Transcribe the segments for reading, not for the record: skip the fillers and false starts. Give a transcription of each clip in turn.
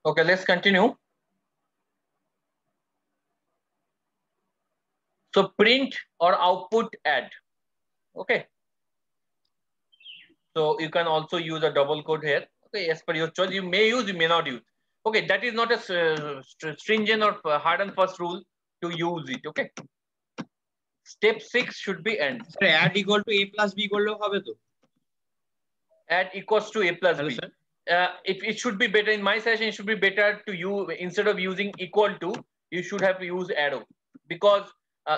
Okay, let's continue. So print or output add. Okay. So you can also use a double quote here. Okay, as per your choice, you may use, you may not use. Okay, that is not a stringent or hard and fast rule to use it. Okay. Step 6 should be end. Sir, add equal to a plus b করলেও হবে তো? Add equals to a plus Hello, b. sir. It should be better in my session. It should be better to you instead of using equal to, you should have used arrow, because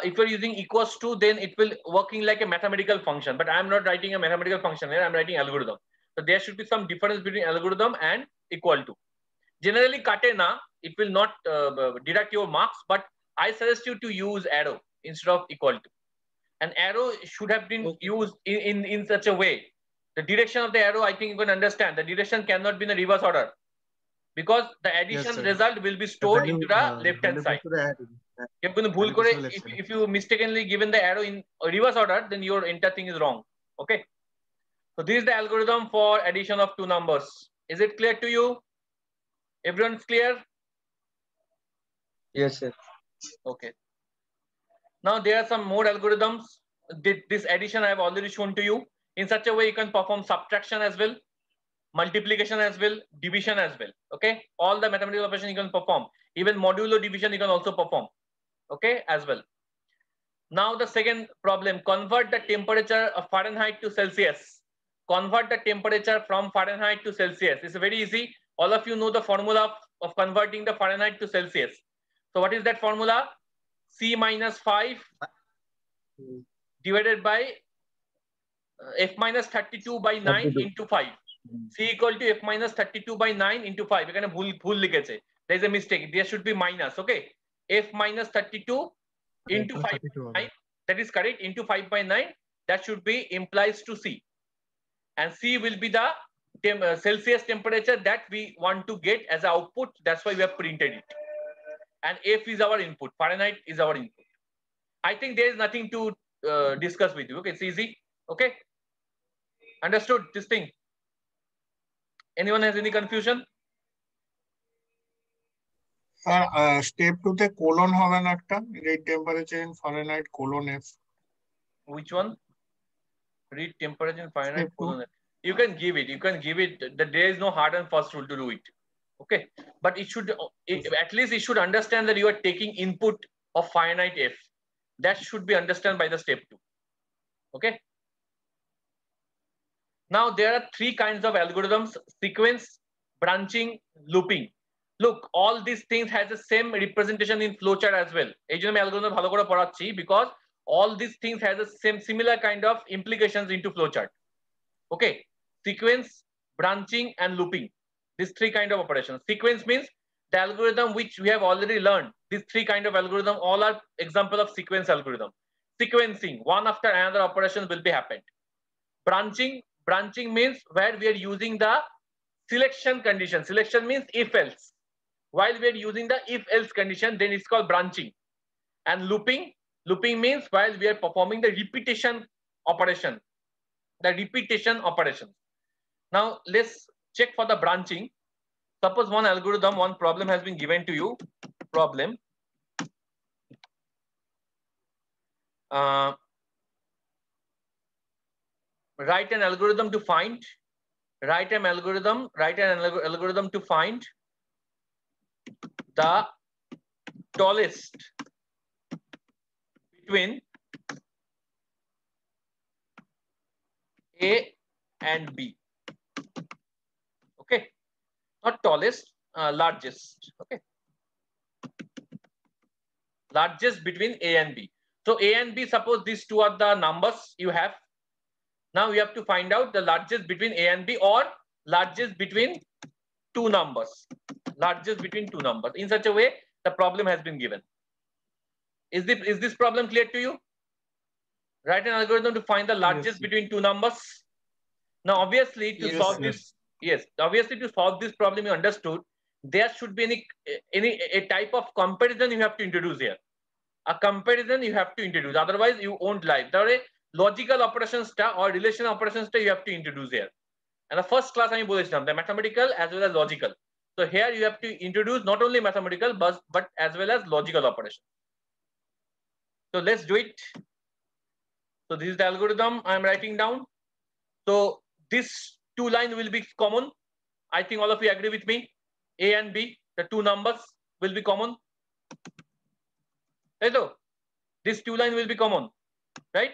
if you're using equals to, then it will working like a mathematical function. But I'm not writing a mathematical function here. I'm writing algorithm. So there should be some difference between algorithm and equal to. Generally, katena, it will not deduct your marks, but I suggest you to use arrow instead of equal to. An arrow should have been used in such a way. The direction of the arrow, I think you can understand. The direction cannot be in the reverse order, because the addition result will be stored into the left hand side. If you mistakenly given the arrow in reverse order, then your entire thing is wrong. Okay. So this is the algorithm for addition of two numbers. Is it clear to you? Everyone's clear? Yes, sir. Okay. Now there are some more algorithms. This addition I have already shown to you. In such a way, you can perform subtraction as well, multiplication as well, division as well. Okay, all the mathematical operation you can perform. Even modulo division you can also perform. Okay, as well. Now the second problem: convert the temperature of Fahrenheit to Celsius. Convert the temperature from Fahrenheit to Celsius. It's very easy. All of you know the formula of converting the Fahrenheit to Celsius. So what is that formula? C minus 5 divided by f minus 32 by 9 into 5. C equal to f minus 32 by 9 into 5. এখানে ভুল লিখেছে. There is a mistake. There should be minus. Okay. F minus 32 into 5 by 9. That is correct. Into 5 by 9. That should be implies to C. And C will be the Celsius temperature that we want to get as output. That's why we have printed it. And F is our input. Fahrenheit is our input. I think there is nothing to discuss with you. Okay, it's easy. Okay. Understood this thing? Anyone has any confusion? Step 2 তে colon হবে না একটা, read temperature in Fahrenheit colon F. Which one? Read temperature in Fahrenheit colon F. You can give it. You can give it. That there is no hard and fast rule to do it. Okay, but it should at least it should understand that you are taking input of Fahrenheit F. That should be understood by the step 2. Okay. Now there are three kinds of algorithms: sequence, branching, looping. Look, all these things has the same representation in flowchart as well. এই জন্য আমি algorithm ভালো করে পড়াচ্ছি, because all these things has the same similar kind of implications into flowchart. Okay, sequence, branching, and looping. These three kind of operations. Sequence means the algorithm which we have already learned. These three kind of algorithm all are example of sequence algorithm. Sequencing, one after another operation will be happened. Branching means where we are using the selection condition. Selection means if else. While we are using the if else condition, then it's called branching. And looping means while we are performing the repetition operation. The repetition operation. Now let's check for the branching. Suppose one algorithm, one problem has been given to you. Problem. Write an algorithm to find. Write an algorithm to find the tallest between A and B. Okay, not tallest, largest. Okay, largest between A and B. So A and B, suppose these two are the numbers you have. Now you have to find out the largest between A and B, or largest between two numbers. Largest between two numbers. In such a way, the problem has been given. Is this problem clear to you? Write an algorithm to find the largest between two numbers. Now, obviously, to solve this, obviously to solve this problem, you understood there should be a type of comparison you have to introduce here. A comparison you have to introduce. Otherwise, you won't live. There are logical operations or relation operations you have to introduce here. And the first class I am the mathematical as well as logical. So here you have to introduce not only mathematical but as well as logical operation. So let's do it. So this is the algorithm I am writing down. So this two line will be common. I think all of you agree with me. A and B, the two numbers will be common. Hello. This two line will be common, right?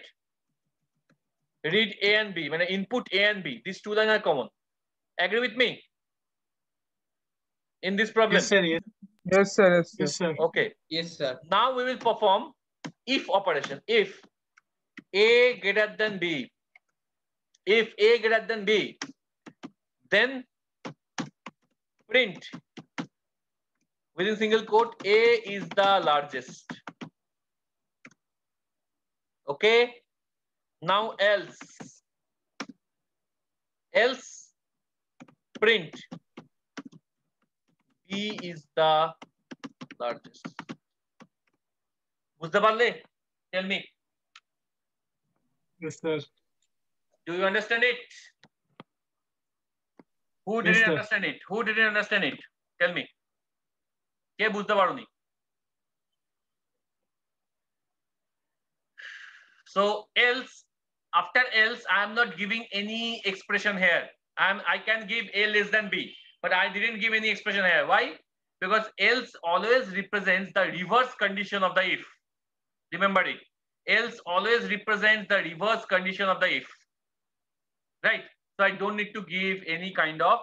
Read A and B. When I input A and B, these two lines are common. Agree with me? In this problem. Yes, sir. Yes, Yes, sir. Yes, sir. yes, sir. Okay. Yes, sir. Now we will perform if operation. If A greater than B, if A greater than B, then print within single quote A is the largest. Okay. Now else print B is the largest. বুঝতে পারলে? Tell me. Yes, sir. Do you understand it? Who Yes, didn't sir. understand it? Who didn't understand it? Tell me. কে বুঝতে পারোনি? So else, after else, I am not giving any expression here. I can give A less than B, but I didn't give any expression here. Why? Because else always represents the reverse condition of the if. Remember it. Else always represents the reverse condition of the if. Right? So I don't need to give any kind of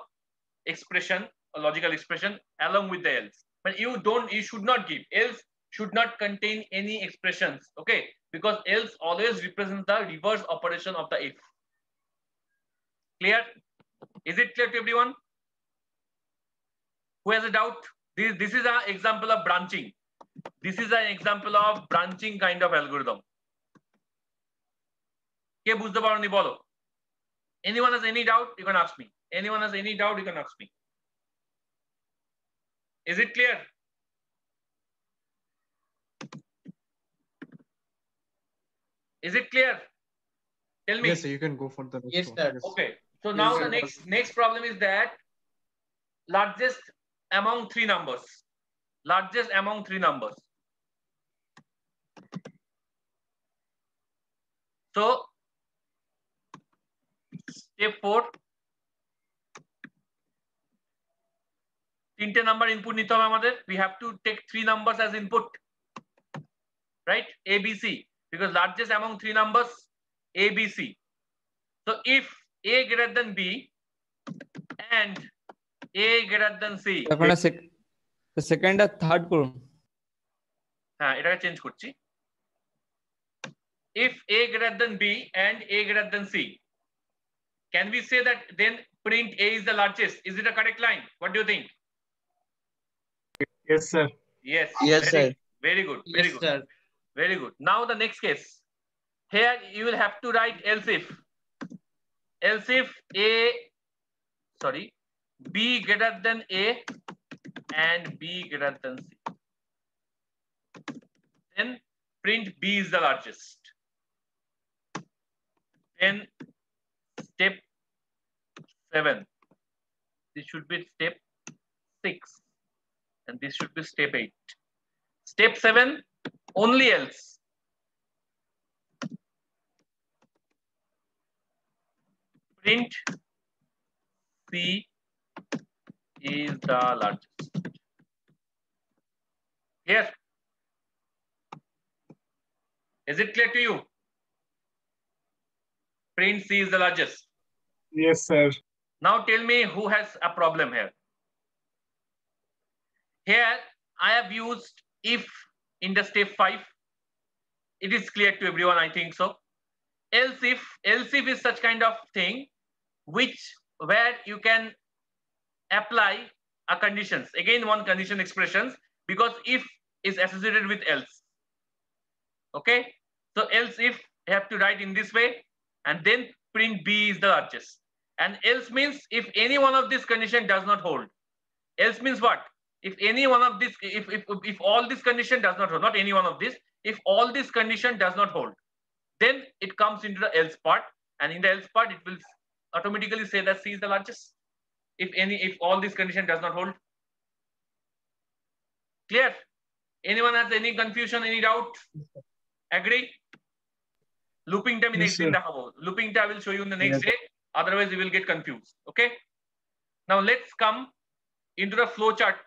expression, a logical expression along with the else. But you should not give. Else should not contain any expressions. Okay? Because else always represents the reverse operation of the if. Clear? Is it clear to everyone? Who has a doubt? This is an example of branching. This is an example of branching kind of algorithm. কে বুঝতে পারোনি বলো? Anyone has any doubt? You can ask me. Anyone has any doubt? You can ask me. Is it clear? Is it clear? Tell me. Yes, sir. You can go for the next Yes, one. sir. Okay. So Yes, now sir. the next problem is that largest among three numbers. Largest among three numbers. So step 4. তিনটে number input নিতে হবে আমাদের. We have to take three numbers as input. Right? A, B, C. Because largest among three numbers, A, B, C. So if A greater than B and A greater than C. আপনারা second আর third করুন. হ্যাঁ, এটাকে change করছি. If A greater than B and A greater than C, can we say that then print A is the largest? Is it a correct line? What do you think? Yes, sir. Yes. Yes, sir. Very good. Very Yes, good. sir. Very good. Now the next case. Here you will have to write else if. Else if B greater than A and B greater than C. Then print B is the largest. Then step 7. This should be step 6. And this should be step 8. Step 7, only else. Print C is the largest. Clear? Is it clear to you? Print C is the largest. Yes, sir. Now tell me who has a problem here. Here I have used if in the step 5. It is clear to everyone, I think so. Else if is such kind of thing where you can apply a conditions. Again, one condition expressions, because if is associated with else. Okay, so else if you have to write in this way, and then print B is the largest. And else means if any one of this condition does not hold. Else means what? If any one of this, if all this condition does not hold, not any one of this, if all this condition does not hold, then it comes into the else part, and in the else part it will automatically say that C is the largest. If all this condition does not hold, Clear? Anyone has any confusion, any doubt? Agree? Looping টা আমি Yes, next দিন sir. দেখাবো. Looping টা I will show you in the next Yes. day. Otherwise, you will get confused. Okay? Now let's come into the flow chart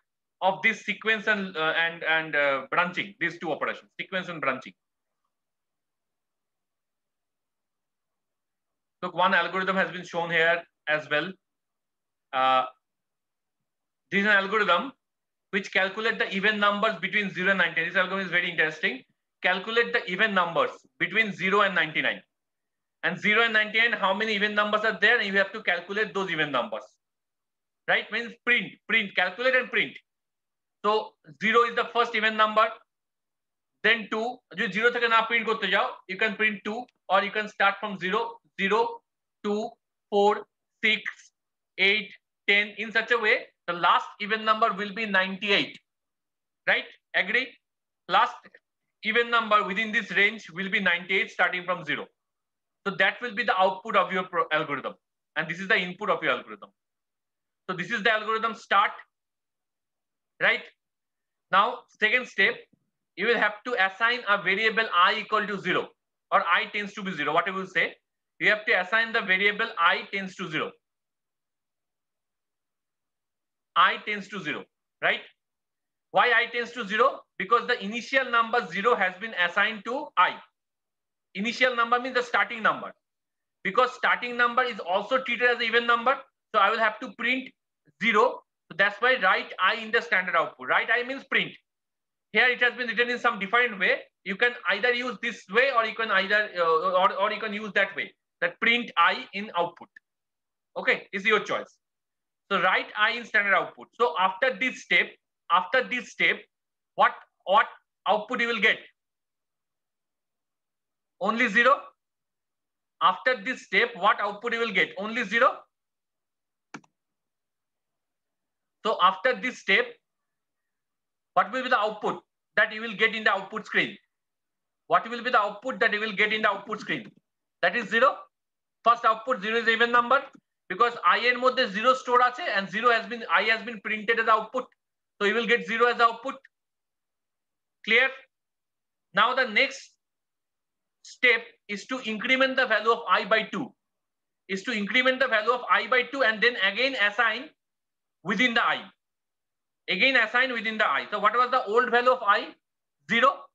of this sequence and branching. These two operations, sequence and branching. Look, one algorithm has been shown here as well. This is an algorithm which calculate the even numbers between 0 and 99. This algorithm is very interesting. Calculate the even numbers between 0 and 99. And 0 and 99, how many even numbers are there? And you have to calculate those even numbers. Right? Means print, calculate and print. So 0 is the first even number. Then 2. If 0 থেকে না print করতে যাও, you can print 2 or you can start from 0, 0, 2, 4, 6, 8, 10. In such a way, the last even number will be 98. Right? Agree? Last even number within this range will be 98 starting from 0. So that will be the output of your algorithm. And this is the input of your algorithm. So this is the algorithm start. Right? Now, second step, you will have to assign a variable I equal to 0 or I tends to be 0, whatever you say. You have to assign the variable I tends to 0. I tends to 0, right? Why I tends to 0? Because the initial number 0 has been assigned to I. Initial number means the starting number. Because starting number is also treated as an even number, so I will have to print 0. So that's why write I in the standard output. Write I means print. Here it has been written in some different way. You can either use this way or you can either or you can use that way. That print I in output. Okay, is your choice. So write I in standard output. So after this step, what output you will get? Only 0. After this step, what output you will get? Only 0. So after this step, what will be the output that you will get in the output screen? What will be the output that you will get in the output screen? That is 0. First output 0 is even number because I এর মধ্যে 0 store আছে and I has been printed as output. So you will get 0 as output. Clear? Now the next step is to increment the value of I by 2. Is to increment the value of I by 2 and then again assign within the I. Again assign within the I. So what was the old value of I? 0.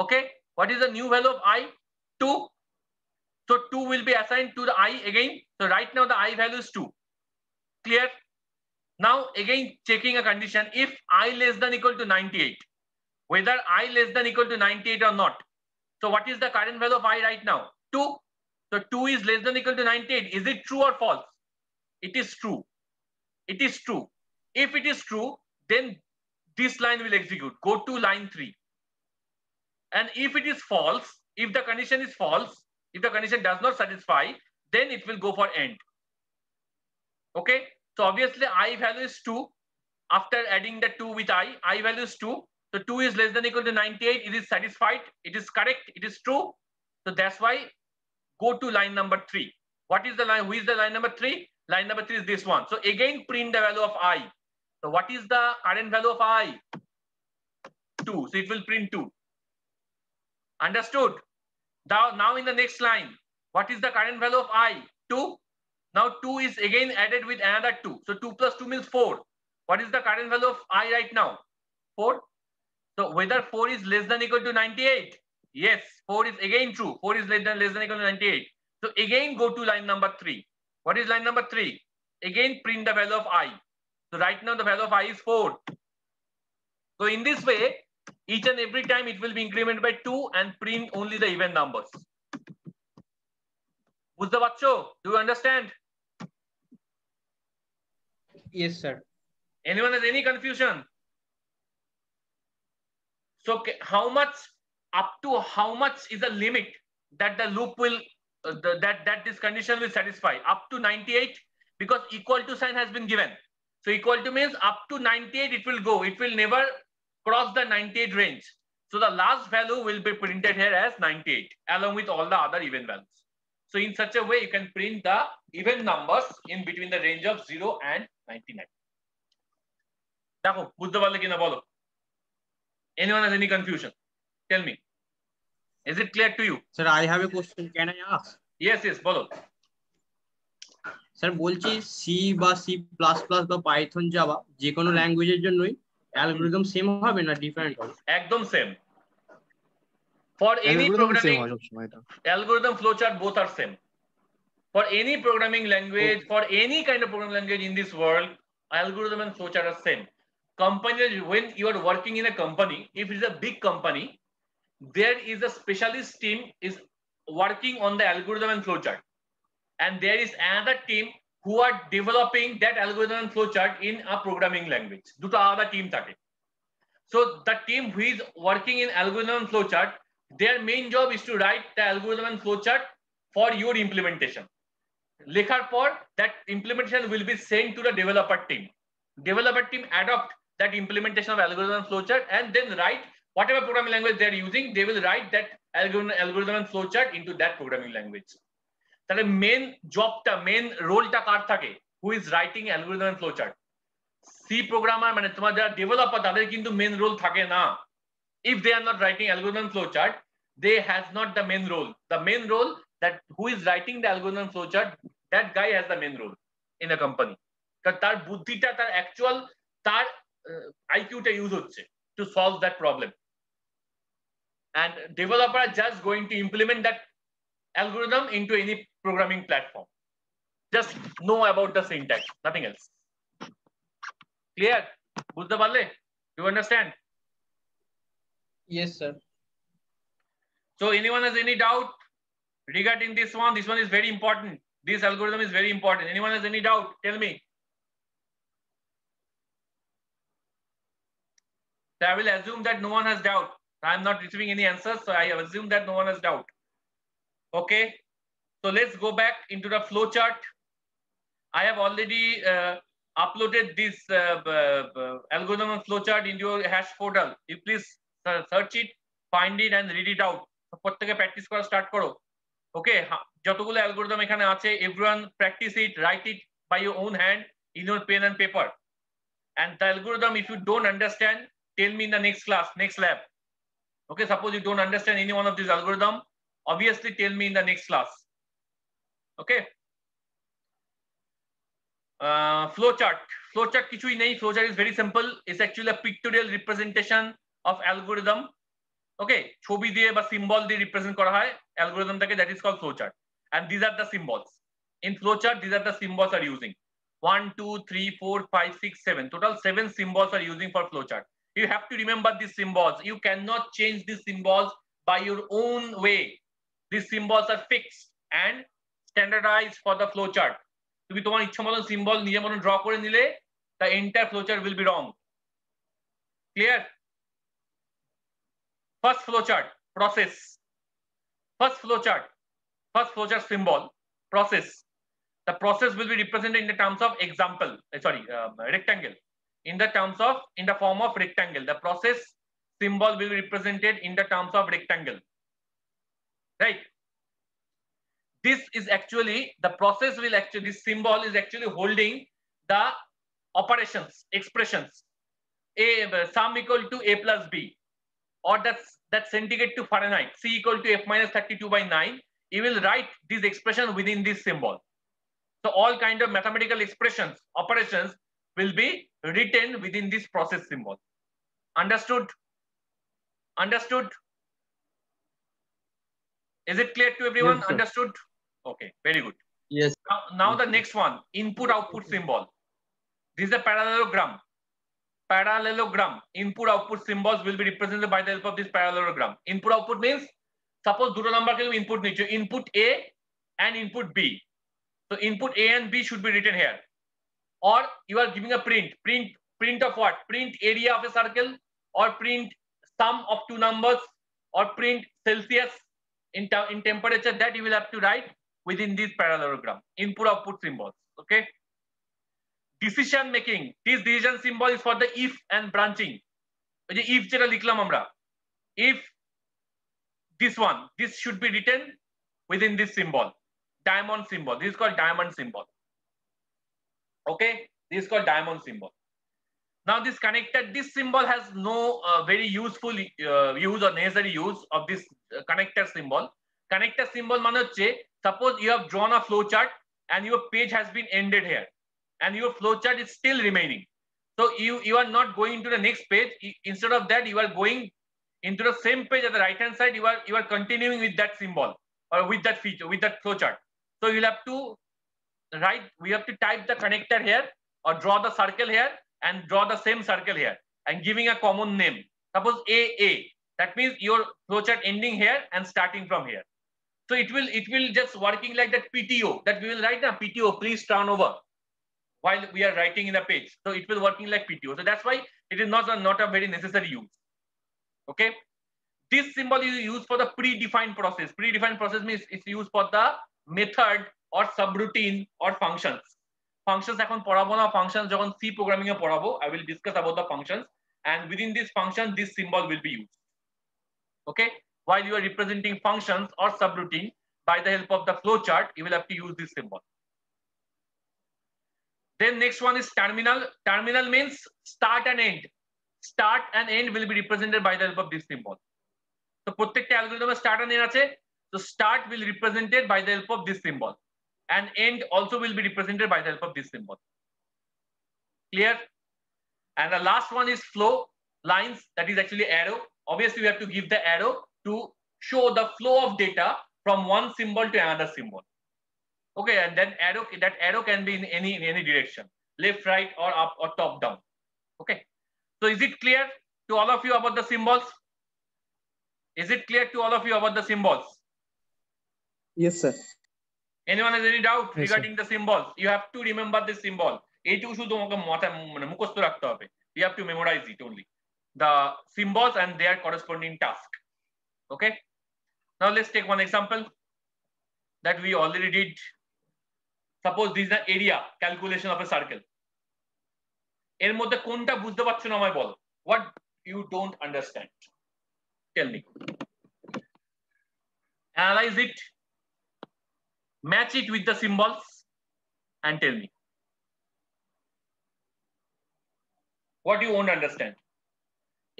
Okay. What is the new value of I? 2. So 2 will be assigned to the I again. So right now the I value is 2. Clear? Now again checking a condition. If I less than equal to 98, whether I less than equal to 98 or not. So what is the current value of I right now? 2. So 2 is less than equal to 98. Is it true or false? It is true. It is true. If it is true, then this line will execute. Go to line 3. And if it is false, if the condition is false, if the condition does not satisfy, then it will go for end. Okay. So obviously I value is 2. After adding the 2 with I value is 2. So 2 is less than equal to 98. It is satisfied. It is correct. It is true. So that's why go to line number 3. What is the line? Who is the line number 3? Line number 3 is this one. So again print the value of I. So what is the current value of I? 2. So it will print 2. Understood? Now in the next line, what is the current value of I? 2. Now 2 is again added with another 2. So 2 plus 2 means 4. What is the current value of I right now? 4. So whether 4 is less than equal to 98? Yes, 4 is again true. 4 is less than equal to 98. So again go to line number 3. What is line number 3? Again print the value of I. So right now the value of I is 4. So in this way, each and every time it will be incremented by 2 and print only the even numbers. বুঝতে পারছো? Do you understand? Yes, sir. Anyone has any confusion? So how much, up to how much is the limit that the loop will, that this condition will satisfy? Up to 98, because equal to sign has been given. So equal to means up to 98 it will go. It will never cross the 98 range. So the last value will be printed here as 98 along with all the other even values. So in such a way you can print the even numbers in between the range of 0 and 99. দেখো বুঝতে পারলে কিনা বলো? Anyone has any confusion? Tell me. Is it clear to you? Sir, I have a question. Can I ask? Yes, yes, bolo. Sir বলছি C বা C plus plus বা Python Java যে কোনো ল্যাঙ্গুয়েজের জন্যই অ্যালগরিদম সেম হবে না different হবে? একদম same. For any programming, algorithm flowchart both are same. For any programming language, for any kind of programming language in this world, algorithm and flowchart are same. Company, when you are working in a company, if it's a big company, there is a specialist team is working on the algorithm and flowchart, and there is another team who are developing that algorithm and flowchart in a programming language. Duto alada team thake. So the team who is working in algorithm and flowchart, their main job is to write the algorithm and flowchart for your implementation. Lekhar por that implementation will be sent to the developer team. Developer team adopt that implementation of algorithm and flowchart and then write whatever programming language they are using. They will write that algorithm and flowchart into that programming language. তাহলে main জবটা main রোলটা কার থাকে? Who is writing algorithm and flowchart? C programmer মানে তোমার যারা developer তাদের কিন্তু মেন রোল থাকে না। If they are not writing algorithm and flowchart, they has not the main role. The main role that who is writing the algorithm and flowchart, that guy has the main role in a company. কারণ তার বুদ্ধিটা, তার actual তার আইকিউটা use হচ্ছে to solve that problem. And developer are just going to implement that algorithm into any programming platform. Just know about the syntax, nothing else. Clear? বুঝতে পারলে? You understand? Yes, sir. So anyone has any doubt regarding this one? This one is very important. This algorithm is very important. Anyone has any doubt? Tell me. So I will assume that no one has doubt. I am not receiving any answers, so I assume that no one has doubt. Okay, so let's go back into the flowchart. I have already uploaded this algorithm and flowchart into your hash portal. You please search it, find it, and read it out. প্রত্যেকে practice করা start করো। ওকে, যতগুলো algorithm এখানে আছে, everyone practice it, write it by your own hand in your pen and paper. And the algorithm, if you don't understand, tell me in the next class, next lab. Okay, suppose you don't understand any one of these algorithm, obviously tell me in the next class. Okay. Flowchart কিছুই নেই। Flowchart is very simple. It's actually a pictorial representation of algorithm. Okay, ছবি দিয়ে বা symbol দিয়ে represent করা হয় অ্যালগরিদমটাকে, that is called flowchart. And these are the symbols. In flowchart, these are the symbols are using. 1, 2, 3, 4, 5, 6, 7. Total 7 symbols are using for flowchart. You have to remember these symbols. You cannot change these symbols by your own way. These symbols are fixed and standardized for the flowchart. তুমি তোমার ইচ্ছা মতন symbol নিজের মতন draw করে নিলে the entire flowchart will be wrong. Clear? First flowchart, process. First flowchart symbol, process. The process will be represented in the terms of example. Rectangle. In the form of rectangle. The process symbol will be represented in the terms of rectangle. Right? This is actually the process will actually, this symbol is actually holding the operations, expressions. Sum equal to a plus b, or that's centigrade to Fahrenheit. C equal to f minus 32 by 9. You will write this expression within this symbol. So all kind of mathematical expressions, operations will be written within this process symbol. Understood? Understood? Is it clear to everyone? Yes, sir. Understood? Okay, very good. Yes. Now the next one, input output symbol. This is a parallelogram. Parallelogram. Input output symbols will be represented by the help of this parallelogram. Input output means, suppose দুটো number কে তুমি input নিচ্ছ, input A and input B. So input A and B should be written here. Or you are giving a print of what? Print area of a circle, or print sum of two numbers, or print Celsius in temperature. That you will have to write within this parallelogram. Input output symbols. Okay. Decision making. This decision symbol is for the if and branching. If যেটা লিখলাম আমরা, if this should be written within this symbol, diamond symbol. This is called diamond symbol. Okay, this is called diamond symbol. Now this connector, this symbol has no very useful use or necessary use of this connector symbol. Connector symbol মানে হচ্ছে, suppose you have drawn a flow chart and your page has been ended here and your flow chart is still remaining. So you are not going to the next page. Instead of that, you are going into the same page at the right hand side. You are continuing with that symbol or with that feature, with that flow chart. So you'll have to write, we have to type the connector here or draw the circle here and draw the same circle here and giving a common name. Suppose AA. That means your flowchart ending here and starting from here. So it will just working like that PTO that we will write now. PTO, please turn over, while we are writing in a page. So it will working like PTO. So that's why it is not a very necessary use. Okay. This symbol is used for the predefined process. Predefined process means it's used for the method or subroutine or functions. Functions এখন পড়াবো না, functions যখন C programming এ পড়াবো, I will discuss about the functions, and within this function this symbol will be used. Okay, while you are representing functions or subroutine by the help of the flow chart, you will have to use this symbol. Then next one is terminal. Terminal means start and end. Start and end will be represented by the help of this symbol. So প্রত্যেকটা algorithm start and end আছে. So start will be represented by the help of this symbol, and end also will be represented by the help of this symbol. Clear? And the last one is flow lines, that is actually arrow. Obviously, we have to give the arrow to show the flow of data from one symbol to another symbol. Okay, and then that arrow can be in any direction, left, right, or up or top, down. Okay. So is it clear to all of you about the symbols? Is it clear to all of you about the symbols? Yes, sir. Anyone has any doubt Yes, regarding the symbols? You have to remember this symbol. এইটুকু শুধু তোমাকে মাথায় মানে মুখস্থ রাখতে হবে. You have to memorize it only. The symbols and their corresponding task. Okay. Now let's take one example that we already did. Suppose this is the area calculation of a circle. এর মধ্যে কোনটা বুঝতে পারছো না আমায় বলো? What you don't understand? Tell me. Analyze it. Match it with the symbols and tell me. What you won't understand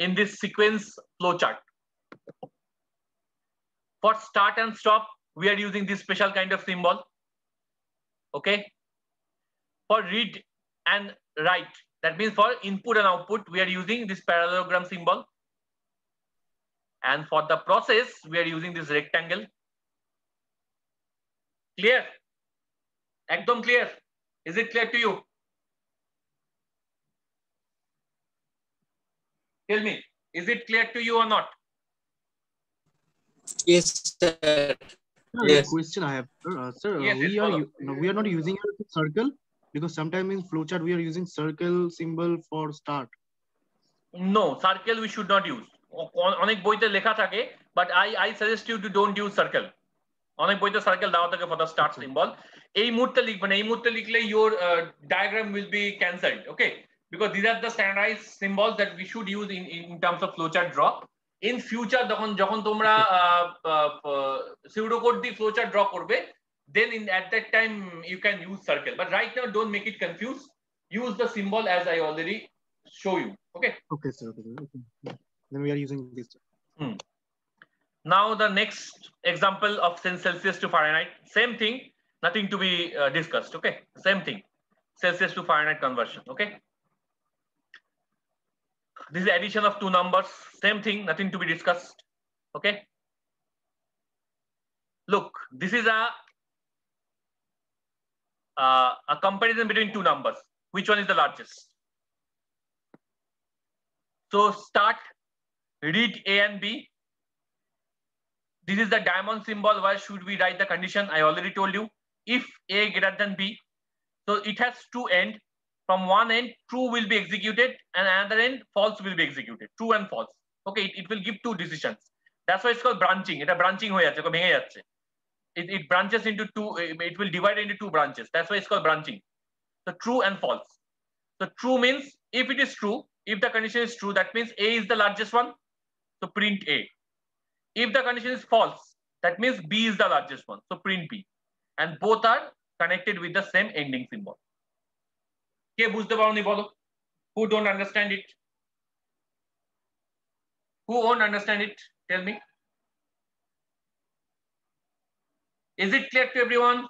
in this sequence flowchart. For start and stop, we are using this special kind of symbol. Okay. For read and write, that means for input and output, we are using this parallelogram symbol. And for the process, we are using this rectangle. Clear? Ekdom clear? Is it clear to you? Tell me, is it clear to you or not? Yes, sir. Yes. Question I have, sir. Yes, yes, follow. We are not using a circle because sometimes in flowchart we are using circle symbol for start. No, circle we should not use. অনেক বইতে লেখা থাকে, but I suggest you to don't use circle. অনেক বইতে circle দেওয়া থাকে for the start symbol. এই মুহূর্তে লিখবে না, এই মুহূর্তে লিখলে your diagram will be cancelled. Okay, because these are the standardized symbols that we should use in terms of flowchart draw. In future, যখন তোমরা pseudocode দিয়ে flowchart draw করবে, then at that time you can use circle. But right now, don't make it confused. Use the symbol as I already show you. Okay. Okay, sir. Okay. Then we are using this. Now the next example of Celsius to Fahrenheit, same thing, nothing to be discussed. Okay, same thing, Celsius to Fahrenheit conversion. Okay. This is addition of two numbers, same thing, nothing to be discussed. Okay. Look, this is a comparison between two numbers. Which one is the largest? So start, read A and B. This is the diamond symbol. Why should we write the condition? I already told you. If A greater than B, so it has two ends. From one end, true will be executed, and another end, false will be executed. True and false. Okay, it will give two decisions. That's why it's called branching. It's a branching হয়ে যাচ্ছে, ভেঙে যাচ্ছে. It branches into two. It will divide into two branches. That's why it's called branching. So true and false. So true means if it is true, if the condition is true, that means A is the largest one. So print A. If the condition is false, that means B is the largest one. So print B. And both are connected with the same ending symbol. কে বুঝতে পারোনি বলো? Who don't understand it? Who won't understand it? Tell me. Is it clear to everyone?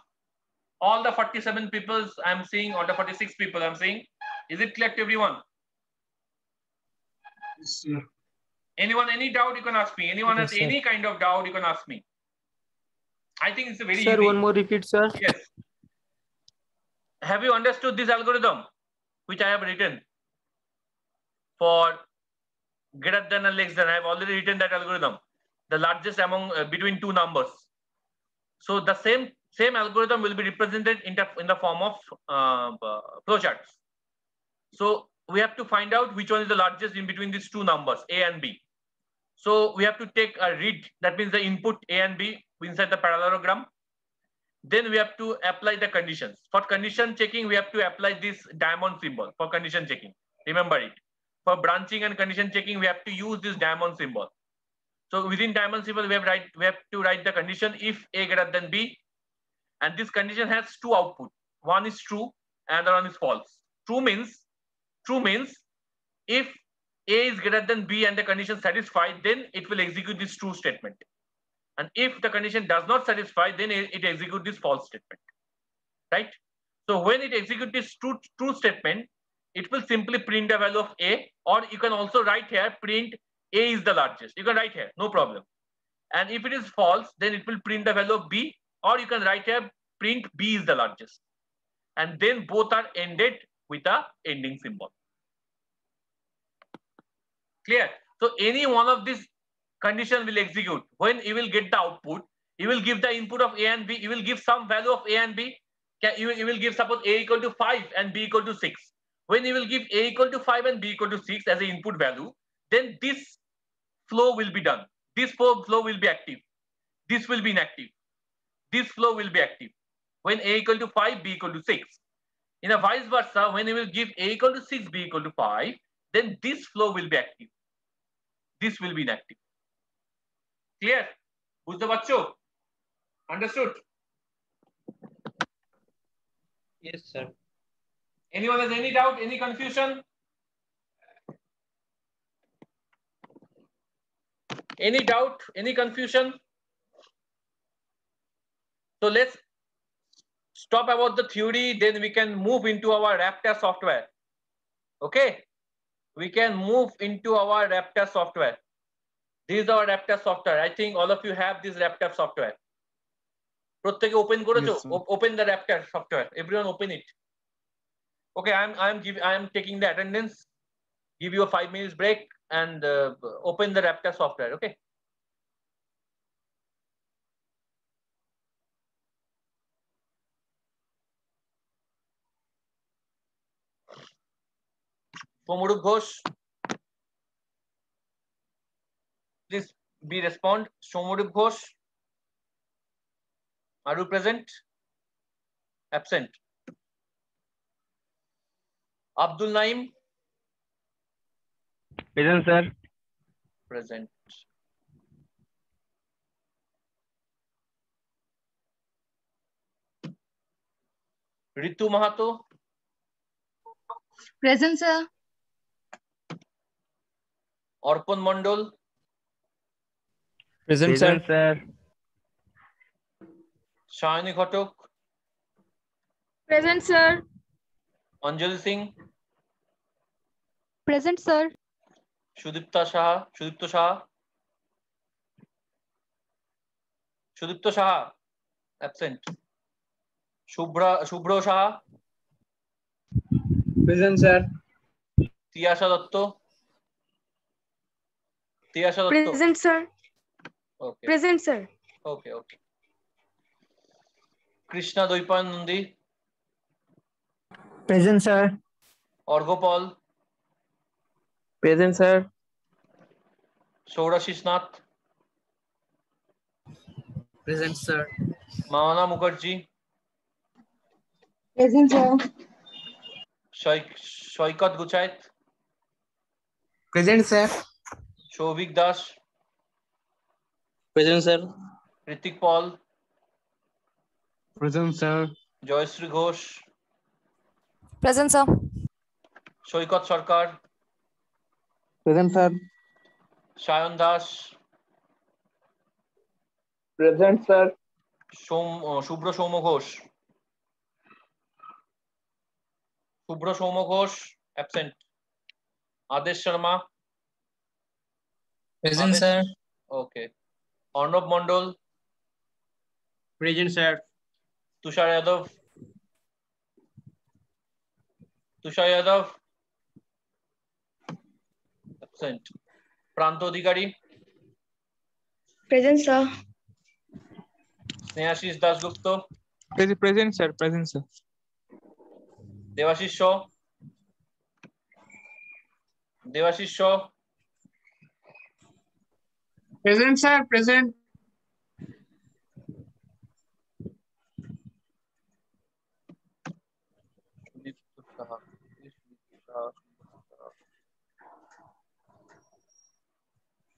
All the 47 people I'm seeing, or the 46 people I'm seeing, is it clear to everyone? Yes, sir. Anyone, any doubt, you can ask me. Anyone has Yes, sir. any kind of doubt, you can ask me. I think it's a very Sir, easy. one more repeat, sir. Yes. Have you understood this algorithm, which I have written for greater than and less than? I have already written that algorithm, the largest among between two numbers. So the same algorithm will be represented in the form of flowcharts. So we have to find out which one is the largest in between these two numbers, A and B. So we have to take a read, that means the input A and B inside the parallelogram. Then we have to apply the conditions. For condition checking, we have to apply this diamond symbol for condition checking. Remember it. For branching and condition checking, we have to use this diamond symbol. So within diamond symbol, we have to write the condition if A greater than B, and this condition has two outputs. One is true, and the other one is false. True means if A is greater than B and the condition satisfied, then it will execute this true statement. And if the condition does not satisfy, then it executes this false statement, right? So when it executes this true statement, it will simply print the value of A, or you can also write here print A is the largest. You can write here, no problem. And if it is false, then it will print the value of B, or you can write here print B is the largest. And then both are ended with a ending symbol. Clear? So any one of these condition will execute. When you will get the output, you will give the input of A and B, you will give some value of A and B. You will give, suppose A equal to 5 and B equal to 6. When you will give A equal to 5 and B equal to 6 as an input value, then this flow will be done. This flow will be active. This will be inactive. This flow will be active. When A equal to 5, B equal to 6. In a vice versa, when you will give A equal to 6, B equal to 5, then this flow will be active. This will be inactive. Clear? বুঝতে পারছো? Understood? Yes, sir. Anyone has any doubt, any confusion? Any doubt, any confusion? So let's stop about the theory, then we can move into our Raptor software. Okay? We can move into our Raptor software. This is our Raptor software. I think all of you have this Raptor software. প্রত্যেকে open করেছো? Yes, sir. Open the Raptor software. Everyone open it. Okay, I am taking the attendance. Give you a 5 minutes break and open the Raptor software. Okay. Somurup Ghosh, please be respond. Somurup Ghosh, are you present? Absent. Abdul Naim, Present, sir. present. Ritu Mahato, Present, sir. Orpon Mondol, Present, sir. Shayani Ghatok, Present, sir. Anjali Singh, Present, sir. Sudipta Shah, Sudipta Shah, absent. Shubhro Shah, Present, sir. Tiyasha Datto, Present, sir. Okay. Present, sir. Okay. Krishna Doipan Nundi, Present, sir. Orgopal, Present, sir. Saurashish Nath, Present, sir. Mahana Mukherjee, Present, sir. Shoikat Guchait, Present, sir. Shovik Das, Present, sir. Ritik Paul, Present, sir. Joyshree Ghosh, Present, sir. Saikat Sarkar, Present, sir. Sayan Das, Present, sir. Shubhra Soumya Ghosh, Shubhra Soumya Ghosh absent. Adesh Sharma, Present, sir. Okay. Arnab Mondal, present sir. Tushar Yadav, Tushar Yadav absent. Pranta Adhikari, Present, sir. Snehashis Dasgupta, Present, sir. Present, sir. Debashis Shaw, Debashis Shaw, present sir, present. Sudipta Saha,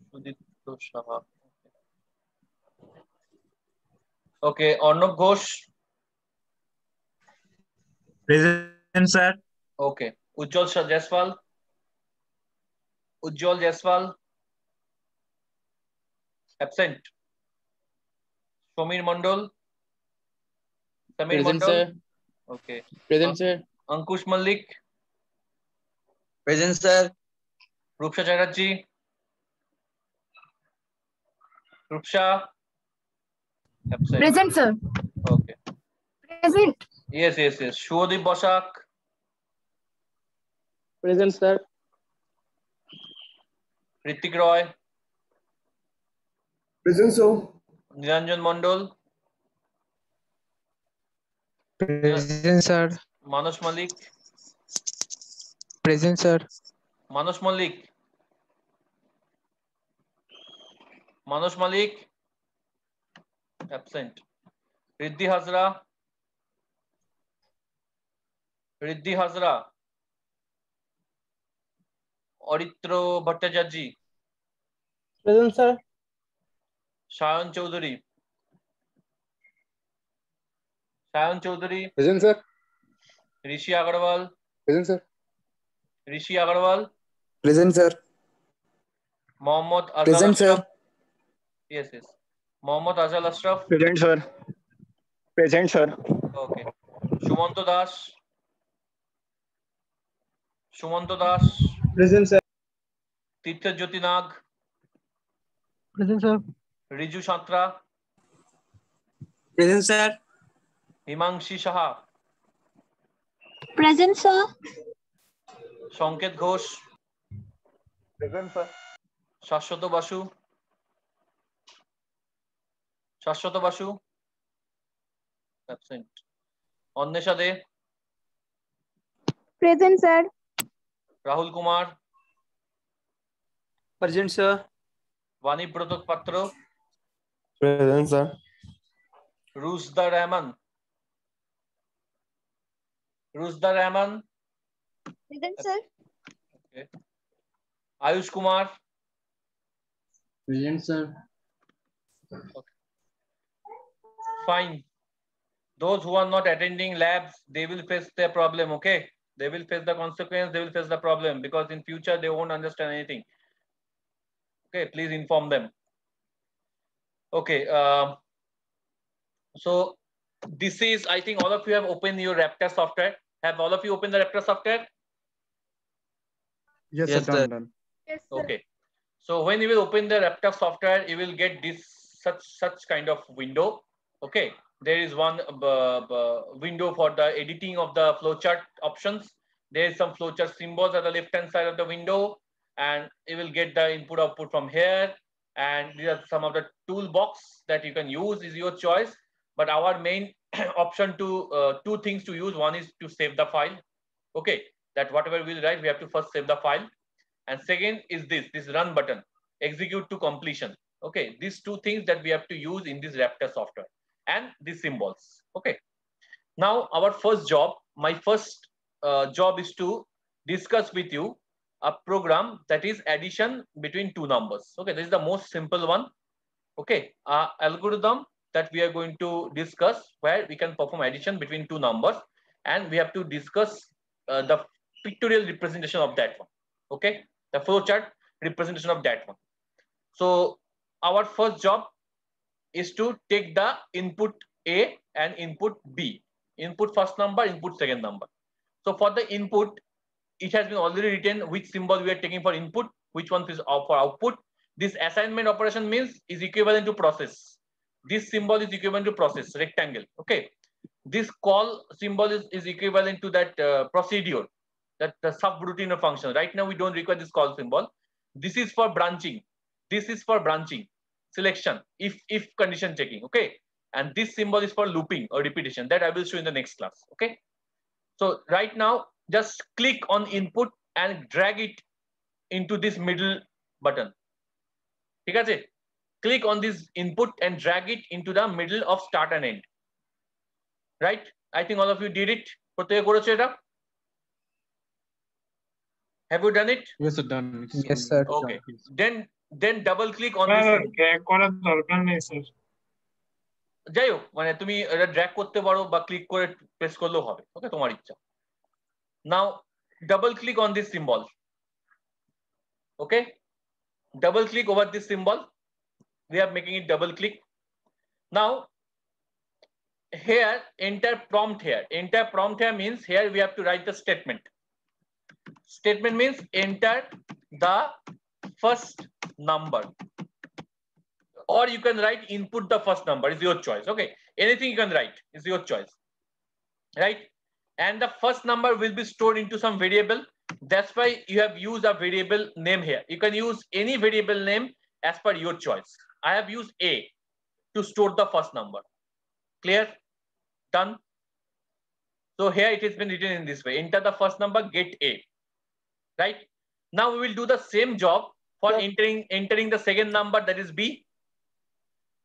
Sudipta Saha, okay. Arnab Ghosh, Present, sir. Okay. Ujjwal Jaiswal, Ujjwal Jaiswal absent. Samir Mondal, Samir Present, Mondal, sir. Okay. Present, sir. Ankush Mallick, Present, sir. Rupsa Chatterjee, Rupsa absent. Present, sir. Okay, Present. Yes yes yes. Subhadeep Basak, Present, sir. Ritwik Roy, Present, sir. Niranjan Mondal, Present, sir. Manas Mallick, Present, sir. Manas Mallick, Manas Mallick absent. Riddhi Hazra, Riddhi Hazra, Aritra Bhattacharya, Present, sir. Sayan Chowdhury, Sayan Chowdhury, Present, sir. Rishi Agarwal, Present, sir. Rishi Agarwal, Present, sir. Mohammad Azal Present, sir. Ashraf, yes yes, Mohammad Azal Ashraf, Present, sir. Present, sir. Okay. Sumanta Das, Sumanta Das, Present, sir. Tirthajyoti Nag, Present, sir. Riju Santra, Present, sir. Himanshi Saha, Present, sir. Sanket Ghosh, Present, sir. Shashwata Basu, Shashwata Basu absent. Anwesha De, Present, sir. Rahul Kumar, Present, sir. Banibrata Patra, Present, sir. Ruzda Rahman, Ruzda Rahman, Present, sir. Ayush Kumar, present sir. fine. Those who are not attending labs, they will face their problem, okay? They will face the consequence, they will face the problem because in future they won't understand anything. Okay, please inform them. Okay, so this is, I think all of you have opened your Raptor software. Have all of you opened the Raptor software? Yes, Yes, sir. sir. Done. Yes, sir. Okay. So when you will open the Raptor software, you will get this such kind of window. Okay. There is one window for the editing of the flowchart options. There is some flowchart symbols at the left-hand side of the window, and you will get the input/output from here. And these are some of the toolbox that you can use. Is your choice. But our main option to two things to use. One is to save the file. Okay. That whatever we'll write, we have to first save the file. And second is this run button, execute to completion. Okay, these two things that we have to use in this Raptor software and these symbols. Okay, now our first job, my first job is to discuss with you a program that is addition between two numbers. Okay, this is the most simple one. Okay, algorithm that we are going to discuss where we can perform addition between two numbers, and we have to discuss the pictorial representation of that one. Okay, the flowchart representation of that one. So our first job is to take the input A and input B. Input first number, input second number. So for the input, it has been already written which symbol we are taking for input, which one is for output. This assignment operation means is equivalent to process. This symbol is equivalent to process, rectangle. Okay. This call symbol is equivalent to that procedure, that the subroutine of function. Right now we don't require this call symbol. This is for branching. This is for branching, selection, if condition checking. Okay. And this symbol is for looping or repetition. That I will show in the next class. Okay. So right now, just click on input and drag it into this middle button. Okay? Click on this input and drag it into the middle of start and end. Right? I think all of you did it. Have you done it? Yes, sir, done. Yes, sir. Okay. Then double click on sir this. Drag করার দরকার নেই sir. যাই হোক, মানে তুমি এটা drag করতে পারো বা ক্লিক করে প্রেস করলেও হবে। ওকে, তোমার ইচ্ছা। Now double click on this symbol. Okay, double click over this symbol. We are making it double click. Now here enter prompt here. Enter prompt here means here we have to write the statement. Statement means enter the first number, or you can write input the first number, is your choice. Okay, anything you can write is your choice, right? And the first number will be stored into some variable. That's why you have used a variable name here. You can use any variable name as per your choice. I have used A to store the first number. Clear? Done. So here it has been written in this way. Enter the first number, get A. Right? Now we will do the same job for entering the second number, that is B.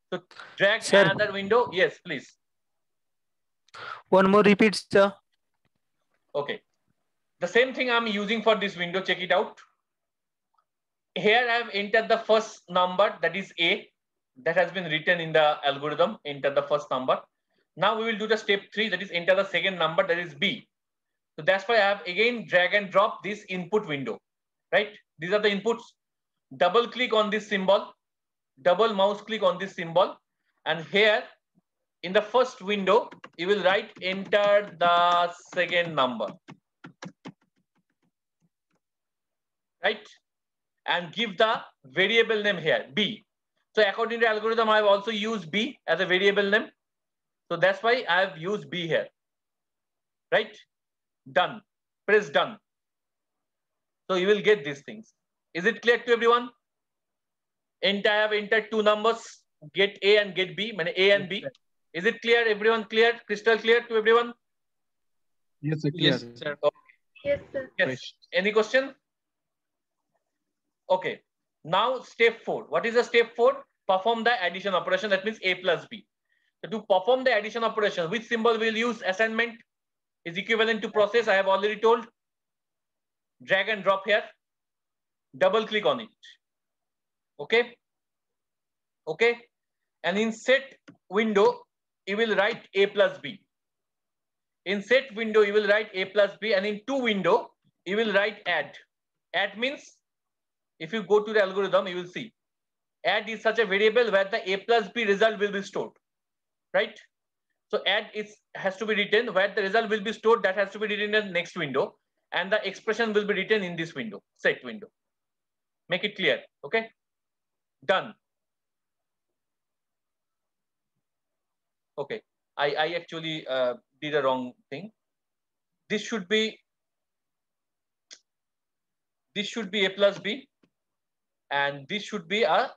So drag another window. Yes, please. One more repeat, sir. Okay. The same thing I'm using for this window. Check it out. Here I have entered the first number, that is A. That has been written in the algorithm. Enter the first number. Now we will do the step 3, that is enter the second number, that is B. So that's why I have again drag and drop this input window. Right? These are the inputs. Double click on this symbol. Double mouse click on this symbol. And here in the first window, you will write enter the second number. Right? And give the variable name here, B. So according to algorithm, I have also used B as a variable name. So that's why I have used B here. Right? Done. Press done. So you will get these things. Is it clear to everyone? I have entered 2 numbers, get A and get B, A and B. Is it clear? Everyone clear? Crystal clear to everyone? Yes, sir. Clear. Yes, sir. Okay. Yes, sir. Yes. Any question? Okay. Now step 4. What is the step 4? Perform the addition operation. That means A plus B. So to perform the addition operation, which symbol will use? Assignment is equivalent to process. I have already told. Drag and drop here. Double click on it. Okay. Okay. And in set window, you will write A plus B. In set window, you will write A plus B. And in to window, you will write add. Add means, if you go to the algorithm, you will see. Add is such a variable where the A plus B result will be stored. Right? So add has to be written where the result will be stored. That has to be written in the next window. And the expression will be written in this window, set window. Make it clear. Okay? Done. Okay. I actually did a wrong thing. This should be A plus B. And this should be a